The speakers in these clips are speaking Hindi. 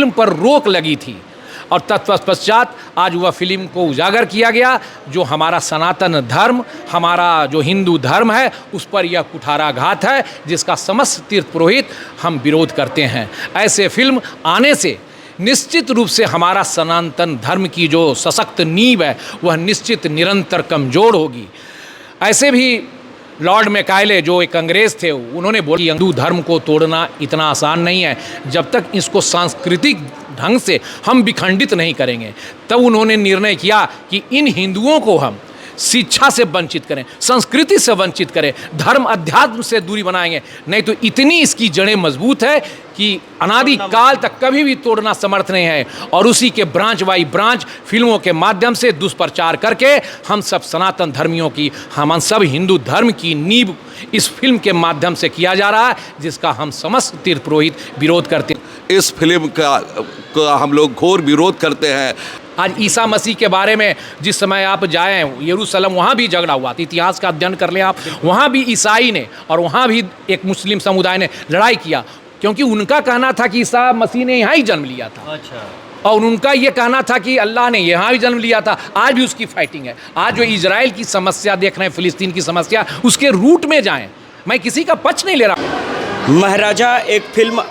फिल्म पर रोक लगी थी और तत्पश्चात आज वह फिल्म को उजागर किया गया। जो हमारा सनातन धर्म, हमारा जो हिंदू धर्म है, उस पर यह कुठाराघात है, जिसका समस्त तीर्थ पुरोहित हम विरोध करते हैं। ऐसे फिल्म आने से निश्चित रूप से हमारा सनातन धर्म की जो सशक्त नींव है वह निश्चित निरंतर कमज़ोर होगी। ऐसे भी लॉर्ड मैकाइले जो एक अंग्रेज़ थे, उन्होंने बोला कि हिंदू धर्म को तोड़ना इतना आसान नहीं है, जब तक इसको सांस्कृतिक ढंग से हम विखंडित नहीं करेंगे। तब उन्होंने निर्णय किया कि इन हिंदुओं को हम शिक्षा से वंचित करें, संस्कृति से वंचित करें, धर्म अध्यात्म से दूरी बनाएंगे, नहीं तो इतनी इसकी जड़ें मजबूत है कि अनादि काल तक कभी भी तोड़ना समर्थ नहीं है। और उसी के ब्रांच बाई ब्रांच फिल्मों के माध्यम से दुष्प्रचार करके हम सब सनातन धर्मियों की, हम सब हिंदू धर्म की नींव इस फिल्म के माध्यम से किया जा रहा है, जिसका हम समस्त तीर्थ पुरोहित विरोध करते हैं। इस फिल्म का हम लोग घोर विरोध करते हैं। आज ईसा मसीह के बारे में जिस समय आप जाएं यरूशलेम, वहाँ भी झगड़ा हुआ था। इतिहास का अध्ययन कर लें आप, वहाँ भी ईसाई ने और वहाँ भी एक मुस्लिम समुदाय ने लड़ाई किया, क्योंकि उनका कहना था कि ईसा मसीह ने यहाँ ही जन्म लिया था। अच्छा। और उनका ये कहना था कि अल्लाह ने यहाँ भी जन्म लिया था। आज भी उसकी फाइटिंग है। आज जो इजराइल की समस्या देख रहे हैं, फिलिस्तीन की समस्या, उसके रूट में जाएं। मैं किसी का पक्ष नहीं ले रहा। महाराजा एक फिल्म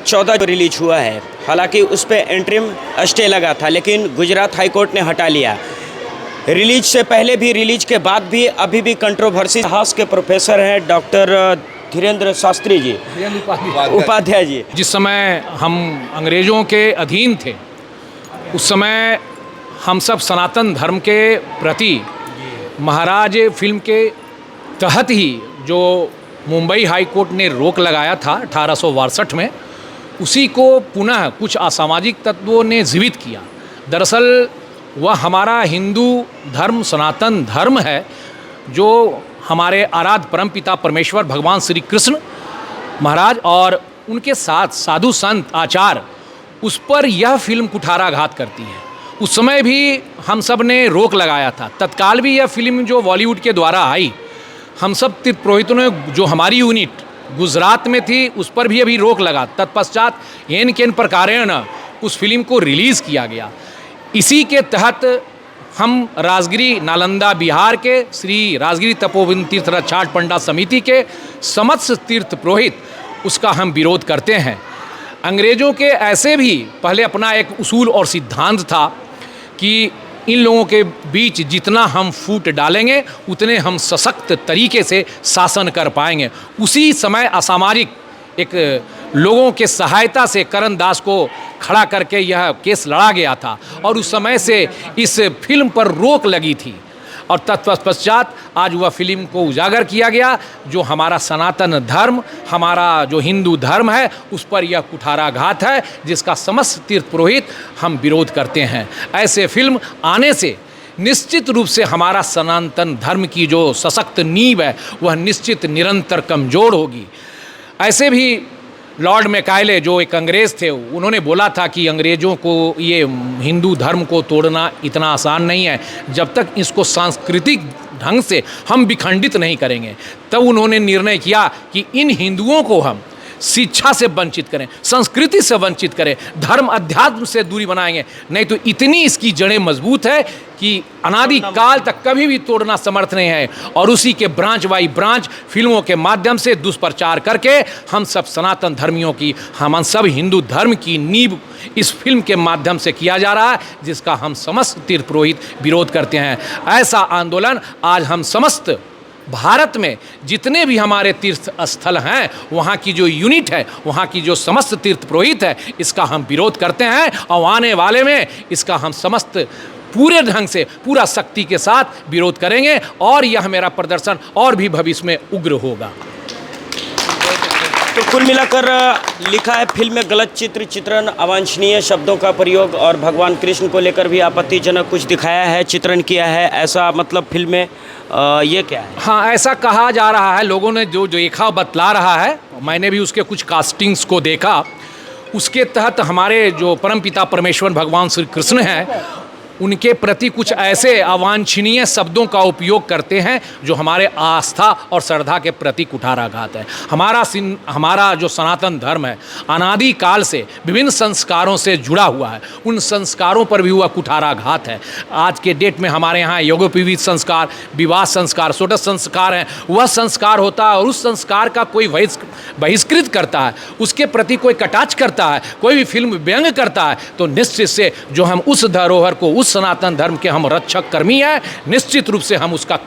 14 को रिलीज हुआ है, हालांकि उस पर एंट्रीम स्टे लगा था, लेकिन गुजरात हाई कोर्ट ने हटा लिया। रिलीज से पहले भी, रिलीज के बाद भी अभी भी कंट्रोवर्सी। इतिहास के प्रोफेसर हैं डॉक्टर धीरेन्द्र शास्त्री जी, उपाध्याय जी। जिस समय हम अंग्रेज़ों के अधीन थे, उस समय हम सब सनातन धर्म के प्रति महाराज फिल्म के तहत ही जो मुंबई हाई कोर्ट ने रोक लगाया था 1862 में, उसी को पुनः कुछ असामाजिक तत्वों ने जीवित किया। दरअसल वह हमारा हिंदू धर्म, सनातन धर्म है, जो हमारे आराध्य परमपिता परमेश्वर भगवान श्री कृष्ण महाराज और उनके साथ साधु संत आचार्य, उस पर यह फिल्म कुठाराघात करती है। उस समय भी हम सब ने रोक लगाया था। तत्काल भी यह फिल्म जो बॉलीवुड के द्वारा आई, हम सब तीर्थ पुरोहितों ने, जो हमारी यूनिट गुजरात में थी, उस पर भी अभी रोक लगा। तत्पश्चात एन केन प्रकारेण उस फिल्म को रिलीज़ किया गया। इसी के तहत हम राजगिरी नालंदा बिहार के श्री राजगिरी तपोवन तीर्थ रक्षाठ पंडा समिति के समस्त तीर्थ पुरोहित उसका हम विरोध करते हैं। अंग्रेज़ों के ऐसे भी पहले अपना एक उसूल और सिद्धांत था कि इन लोगों के बीच जितना हम फूट डालेंगे उतने हम सशक्त तरीके से शासन कर पाएंगे। उसी समय असामाजिक एक लोगों के सहायता से करण दास को खड़ा करके यह केस लड़ा गया था और उस समय से इस फिल्म पर रोक लगी थी और तत्पश्चात आज वह फिल्म को उजागर किया गया। जो हमारा सनातन धर्म, हमारा जो हिंदू धर्म है, उस पर यह कुठाराघात है, जिसका समस्त तीर्थ पुरोहित हम विरोध करते हैं। ऐसे फिल्म आने से निश्चित रूप से हमारा सनातन धर्म की जो सशक्त नींव है वह निश्चित निरंतर कमज़ोर होगी। ऐसे भी लॉर्ड मैकाइले जो एक अंग्रेज़ थे, उन्होंने बोला था कि अंग्रेज़ों को ये हिंदू धर्म को तोड़ना इतना आसान नहीं है, जब तक इसको सांस्कृतिक ढंग से हम विखंडित नहीं करेंगे। तब उन्होंने निर्णय किया कि इन हिंदुओं को हम शिक्षा से वंचित करें, संस्कृति से वंचित करें, धर्म अध्यात्म से दूरी बनाएंगे, नहीं तो इतनी इसकी जड़ें मजबूत है कि अनादि काल तक कभी भी तोड़ना समर्थ नहीं है। और उसी के ब्रांच बाई ब्रांच फिल्मों के माध्यम से दुष्प्रचार करके हम सब सनातन धर्मियों की, हम सब हिंदू धर्म की नींव इस फिल्म के माध्यम से किया जा रहा है, जिसका हम समस्त तीर्थ पुरोहित विरोध करते हैं। ऐसा आंदोलन आज हम समस्त भारत में जितने भी हमारे तीर्थ स्थल हैं, वहाँ की जो यूनिट है, वहाँ की जो समस्त तीर्थ पुरोहित है, इसका हम विरोध करते हैं और आने वाले में इसका हम समस्त पूरे ढंग से, पूरा शक्ति के साथ विरोध करेंगे और यह मेरा प्रदर्शन और भी भविष्य में उग्र होगा। तो कुल मिलाकर लिखा है फिल्म में गलत चित्रण, अवांछनीय शब्दों का प्रयोग और भगवान कृष्ण को लेकर भी आपत्तिजनक कुछ दिखाया है, चित्रण किया है, ऐसा मतलब फिल्म में ये क्या है? हाँ, ऐसा कहा जा रहा है, लोगों ने जो देखा बतला रहा है। मैंने भी उसके कुछ कास्टिंग्स को देखा। उसके तहत हमारे जो परमपिता परमेश्वर भगवान श्री कृष्ण हैं, उनके प्रति कुछ ऐसे अवांछनीय शब्दों का उपयोग करते हैं जो हमारे आस्था और श्रद्धा के प्रति कुठाराघात है। हमारा जो सनातन धर्म है अनादि काल से विभिन्न संस्कारों से जुड़ा हुआ है, उन संस्कारों पर भी हुआ कुठाराघात है। आज के डेट में हमारे यहाँ यज्ञोपवीत संस्कार, विवाह संस्कार, षोडश संस्कार हैं, वह संस्कार होता है और उस संस्कार का कोई बहिष्कृत करता है, उसके प्रति कोई कटाक्ष करता है, कोई भी फिल्म व्यंग करता है, तो निश्चित से जो हम उस धरोहर को, उस सनातन धर्म के हम रक्षक कर्मी हैं, निश्चित रूप से हम उसका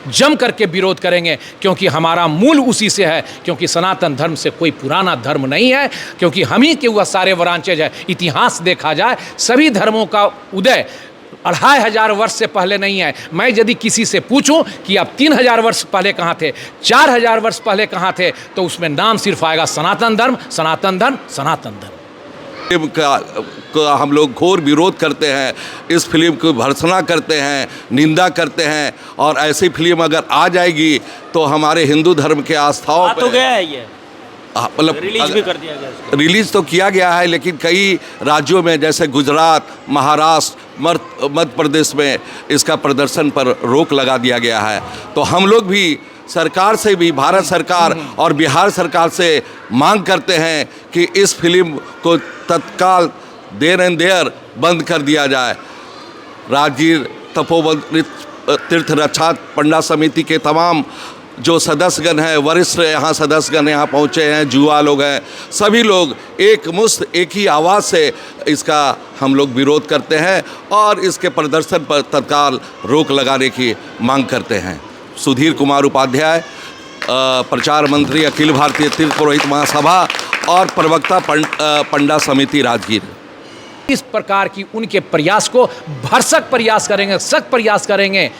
जम करके विरोध करेंगे, क्योंकि हमारा मूल उसी से है। क्योंकि सनातन धर्म से कोई पुराना धर्म नहीं है, क्योंकि हम ही के वह सारे ब्रांचेज है। इतिहास देखा जाए सभी धर्मों का उदय 2500 वर्ष से पहले नहीं है। मैं यदि किसी से पूछूं कि आप 3000 वर्ष पहले कहाँ थे, 4000 वर्ष पहले कहाँ थे, तो उसमें नाम सिर्फ आएगा सनातन धर्म, सनातन धर्म, सनातन धर्म। फिल्म का हम लोग घोर विरोध करते हैं, इस फिल्म को भर्त्सना करते हैं, निंदा करते हैं। और ऐसी फिल्म अगर आ जाएगी तो हमारे हिंदू धर्म के आस्थाओं आ तो गया है ये, मतलब रिलीज भी कर दिया गया इसको। रिलीज तो किया गया है, लेकिन कई राज्यों में जैसे गुजरात, महाराष्ट्र, मध्य प्रदेश में इसका प्रदर्शन पर रोक लगा दिया गया है। तो हम लोग भी सरकार से भी, भारत सरकार और बिहार सरकार से मांग करते हैं कि इस फिल्म को तत्काल देर एंड देयर बंद कर दिया जाए। राजगीर तपोवन तीर्थ रक्षा पंडा समिति के तमाम जो सदस्यगण हैं, वरिष्ठ यहाँ सदस्यगण यहाँ पहुँचे हैं, जुआ लोग हैं, सभी लोग एक मुश्त एक ही आवाज़ से इसका हम लोग विरोध करते हैं और इसके प्रदर्शन पर तत्काल रोक लगाने की मांग करते हैं। सुधीर कुमार उपाध्याय, प्रचार मंत्री, अखिल भारतीय तीर्थ पुरोहित महासभा और प्रवक्ता पंडा समिति राजगीर। इस प्रकार की उनके प्रयास को भरसक प्रयास करेंगे, सख्त प्रयास करेंगे,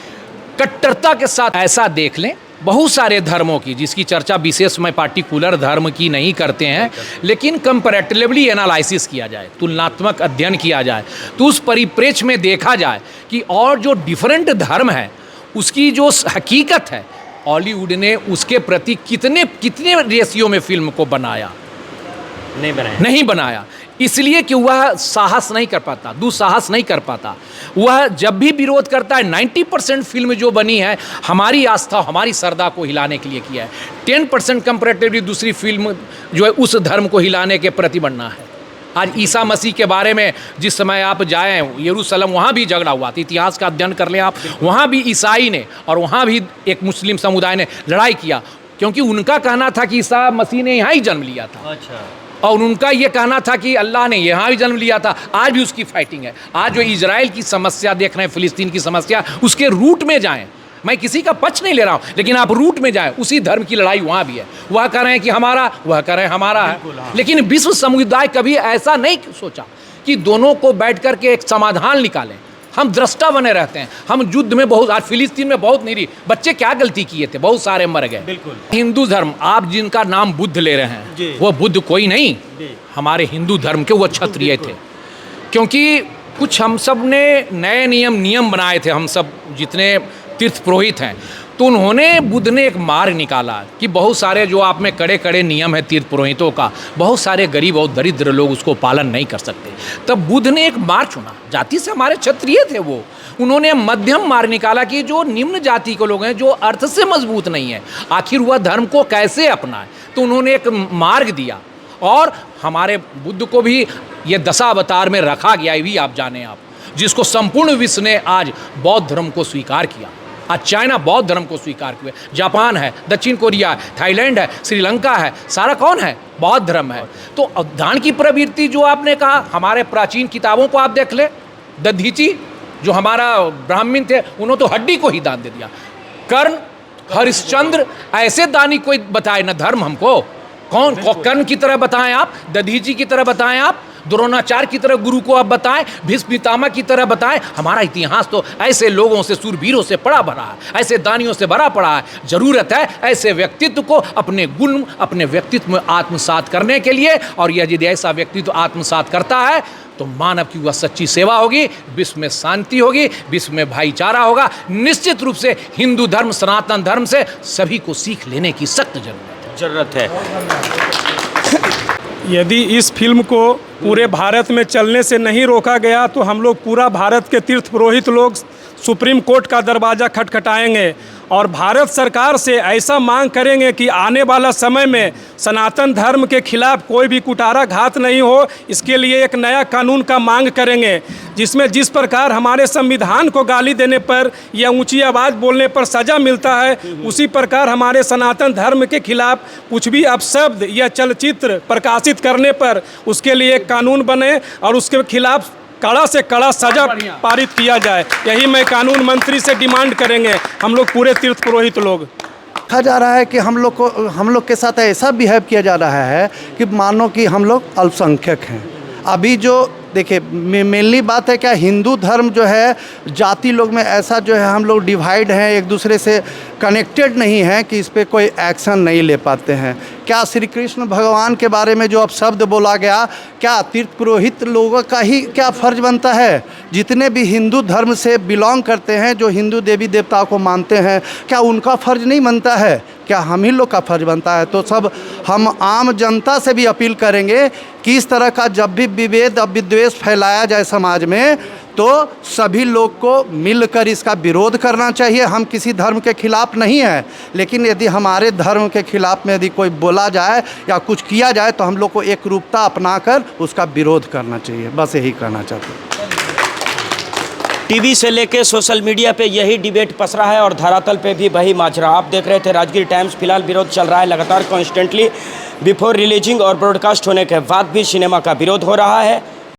कट्टरता के साथ। ऐसा देख लें बहुत सारे धर्मों की, जिसकी चर्चा विशेष में पार्टिकुलर धर्म की नहीं करते हैं, लेकिन कंपैरेटिवली एनालिसिस किया जाए, तुलनात्मक अध्ययन किया जाए, तो उस परिप्रेक्ष्य में देखा जाए कि और जो डिफरेंट धर्म है उसकी जो हकीकत है, हॉलीवुड ने उसके प्रति कितने रेशियो में फिल्म को बनाया, नहीं बनाया। इसलिए कि वह साहस नहीं कर पाता, दुस्साहस नहीं कर पाता। वह जब भी विरोध करता है 90% फिल्म जो बनी है हमारी आस्था, हमारी श्रद्धा को हिलाने के लिए किया है। 10% कंपैरेटिवली दूसरी फिल्म जो है उस धर्म को हिलाने के प्रति बनना है। आज ईसा मसीह के बारे में जिस समय आप जाएं यरूशलेम, वहाँ भी झगड़ा हुआ था, इतिहास का अध्ययन कर लें आप, वहाँ भी ईसाई ने और वहाँ भी एक मुस्लिम समुदाय ने लड़ाई किया, क्योंकि उनका कहना था कि ईसा मसीह ने यहाँ ही जन्म लिया था। अच्छा। और उनका ये कहना था कि अल्लाह ने यहाँ भी जन्म लिया था। आज भी उसकी फाइटिंग है। आज जो इजराइल की समस्या देख रहे हैं, फिलिस्तीन की समस्या, उसके रूट में जाएं। मैं किसी का पक्ष नहीं ले रहा हूँ, लेकिन आप रूट में जाएं, उसी धर्म की लड़ाई वहाँ भी है। वह कह रहे हैं कि हमारा, वह कह रहे हैं हमारा है। लेकिन विश्व समुदाय कभी ऐसा नहीं सोचा कि दोनों को बैठ कर के एक समाधान निकालें। हम दृष्टा बने रहते हैं। हम युद्ध में बहुत, आज फिलिस्तीन में बहुत निरी बच्चे क्या गलती किए थे, बहुत सारे मर गए। बिल्कुल। हिंदू धर्म, आप जिनका नाम बुद्ध ले रहे हैं, वो बुद्ध कोई नहीं, हमारे हिंदू धर्म के वो क्षत्रिय थे। क्योंकि कुछ हम सब ने नए नियम बनाए थे, हम सब जितने तीर्थ पुरोहित हैं, तो उन्होंने, बुद्ध ने एक मार्ग निकाला कि बहुत सारे जो आप में कड़े कड़े नियम है तीर्थ पुरोहितों का, बहुत सारे गरीब और दरिद्र लोग उसको पालन नहीं कर सकते। तब बुद्ध ने एक मार्ग चुना, जाति से हमारे क्षत्रिय थे वो, उन्होंने मध्यम मार्ग निकाला कि जो निम्न जाति के लोग हैं, जो अर्थ से मजबूत नहीं है, आखिर वह धर्म को कैसे अपनाए। तो उन्होंने एक मार्ग दिया और हमारे बुद्ध को भी ये दशावतार में रखा गया, ये भी आप जाने आप, जिसको संपूर्ण विश्व ने आज बौद्ध धर्म को स्वीकार किया। आज चाइना बौद्ध धर्म को स्वीकार किया, जापान है, दक्षिण कोरिया है, थाईलैंड है, श्रीलंका है, सारा कौन है, बौद्ध धर्म है। तो दान की प्रवृत्ति जो आपने कहा, हमारे प्राचीन किताबों को आप देख ले, दधीची जो हमारा ब्राह्मण थे, उन्होंने तो हड्डी को ही दान दे दिया। कर्ण, हरिश्चंद्र, ऐसे दानी कोई बताए ना धर्म हमको। कौन, कर्ण की तरह बताएं आप, दधीची की तरह बताएं आप, द्रोणाचार्य की तरह गुरु को आप बताएं, भीष्म पितामह की तरह बताएं। हमारा इतिहास तो ऐसे लोगों से, सूरवीरों से पड़ा भरा है, ऐसे दानियों से भरा पड़ा है। जरूरत है ऐसे व्यक्तित्व को अपने गुण, अपने व्यक्तित्व में आत्मसात करने के लिए। और यदि ऐसा व्यक्तित्व आत्मसात करता है तो मानव की वह सच्ची सेवा होगी, विश्व में शांति होगी, विश्व में भाईचारा होगा। निश्चित रूप से हिंदू धर्म, सनातन धर्म से सभी को सीख लेने की सख्त जरूरत है। यदि इस फिल्म को पूरे भारत में चलने से नहीं रोका गया तो हम लोग पूरा भारत के तीर्थ पुरोहित लोग सुप्रीम कोर्ट का दरवाज़ा खटखटाएंगे और भारत सरकार से ऐसा मांग करेंगे कि आने वाला समय में सनातन धर्म के खिलाफ कोई भी कुटारा घात नहीं हो। इसके लिए एक नया कानून का मांग करेंगे जिसमें जिस प्रकार हमारे संविधान को गाली देने पर या ऊंची आवाज़ बोलने पर सज़ा मिलता है, उसी प्रकार हमारे सनातन धर्म के खिलाफ कुछ भी अपशब्द या चलचित्र प्रकाशित करने पर उसके लिए एक कानून बने और उसके खिलाफ कड़ा से कड़ा सजा पारित किया जाए। यही मैं कानून मंत्री से डिमांड करेंगे हम लोग पूरे तीर्थ पुरोहित लोग। कहा जा रहा है कि हम लोग के साथ ऐसा बिहेव किया जा रहा है कि मानो कि हम लोग अल्पसंख्यक हैं। अभी जो देखिए मेनली बात है क्या, हिंदू धर्म जो है जाति लोग में ऐसा जो है हम लोग डिवाइड हैं, एक दूसरे से कनेक्टेड नहीं है कि इस पे कोई एक्शन नहीं ले पाते हैं। क्या श्री कृष्ण भगवान के बारे में जो अपशब्द बोला गया, क्या तीर्थ पुरोहित लोगों का ही क्या फ़र्ज बनता है? जितने भी हिंदू धर्म से बिलोंग करते हैं, जो हिंदू देवी देवताओं को मानते हैं, क्या उनका फ़र्ज नहीं बनता है? क्या हम ही लोग का फ़र्ज बनता है? तो सब हम आम जनता से भी अपील करेंगे कि इस तरह का जब भी विभेद और विद्वेष फैलाया जाए समाज में तो सभी लोग को मिलकर इसका विरोध करना चाहिए। हम किसी धर्म के खिलाफ नहीं हैं, लेकिन यदि हमारे धर्म के खिलाफ में यदि कोई बोला जाए या कुछ किया जाए तो हम लोग को एक रूपता अपनाकर उसका विरोध करना चाहिए। बस यही कहना चाहते हैं। टीवी से लेके सोशल मीडिया पे यही डिबेट पसरा है और धरातल पे भी वही माजरा। आप देख रहे थे राजगीर टाइम्स। फिलहाल विरोध चल रहा है लगातार, कॉन्स्टेंटली बिफोर रिलीजिंग और ब्रॉडकास्ट होने के बाद भी सिनेमा का विरोध हो रहा है।